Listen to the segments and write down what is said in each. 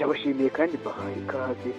ndabashimiye kandi mbahaye ikaze.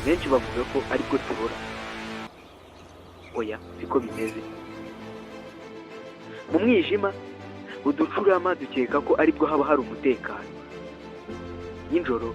Benshi bavuga ko aribwo tubora. Oya, siko bimeze. Mu mwijima uducurama dukeka ko aribwo haba hari umutekano. Nijoro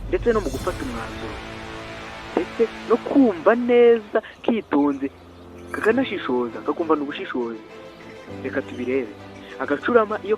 ndetse no mu gufata umwanzuro, ndetse no kumva neza kitonze, kakanashishoza, kakumvana ubushishozi. Reka tubirebe. Agacurama iyo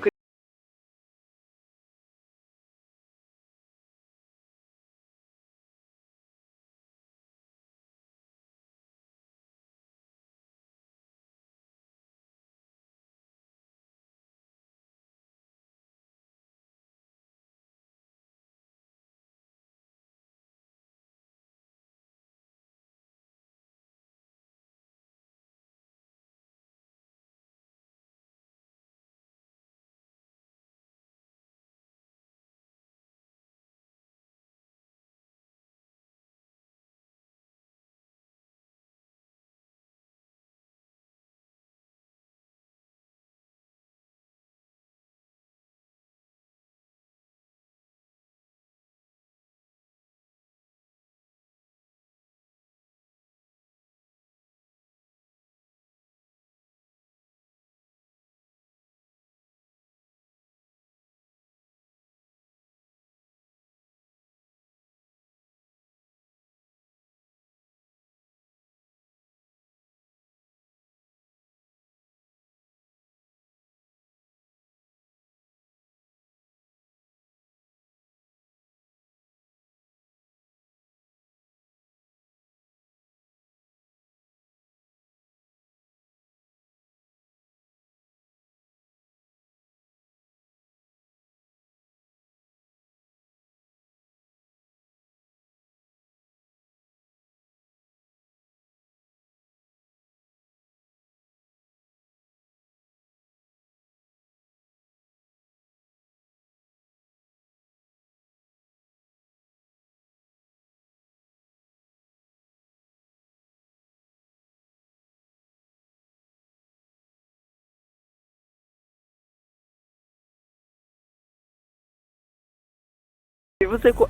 bivuze ko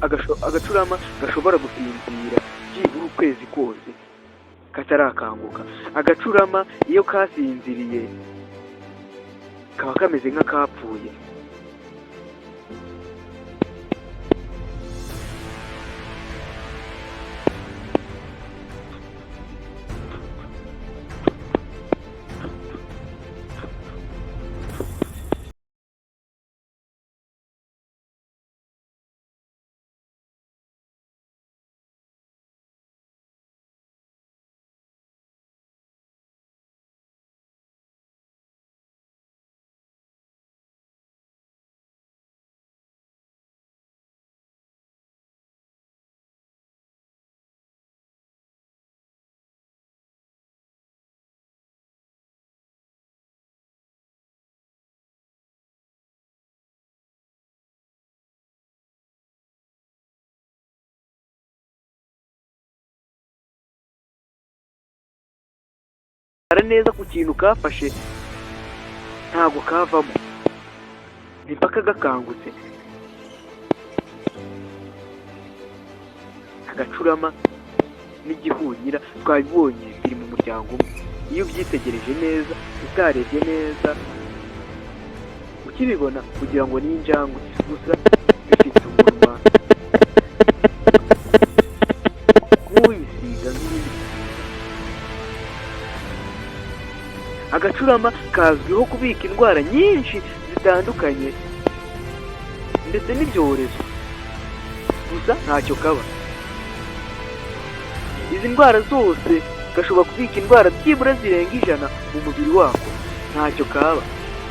agacurama gashobora gusinzira byibura ukwezi kose katarakanguka. Agacurama iyo kasinziriye kaba kameze nk'akapfuye. Neza ku kintu kafashe ntabwo kavamo ni mpaka gakangutse. Agacurama n'igihunyira twabibonye biri mu muryango umwe. Iyo ubyitegereje neza utarebye neza ukibibona kugira ngo ni injangwe, gusa bifite umunwa nk'uwisiga nk'ibindi. Agacurama kazwiho kubika indwara nyinshi zitandukanye ndetse n'ibyorezo, gusa ntacyo kaba. Izi ndwara zose gashobora kubika indwara byibura zirenga 100 mu mubiri wako, ntacyo kaba,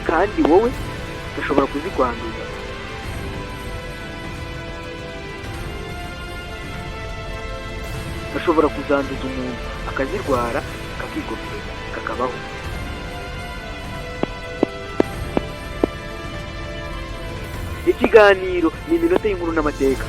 kandi wowe gashobora kuzikwanduza. Gashobora kuzanduza umuntu akazirwara kakigomeka kakabaho. Ikiganiro ni iminota y'inkuru n'amateka.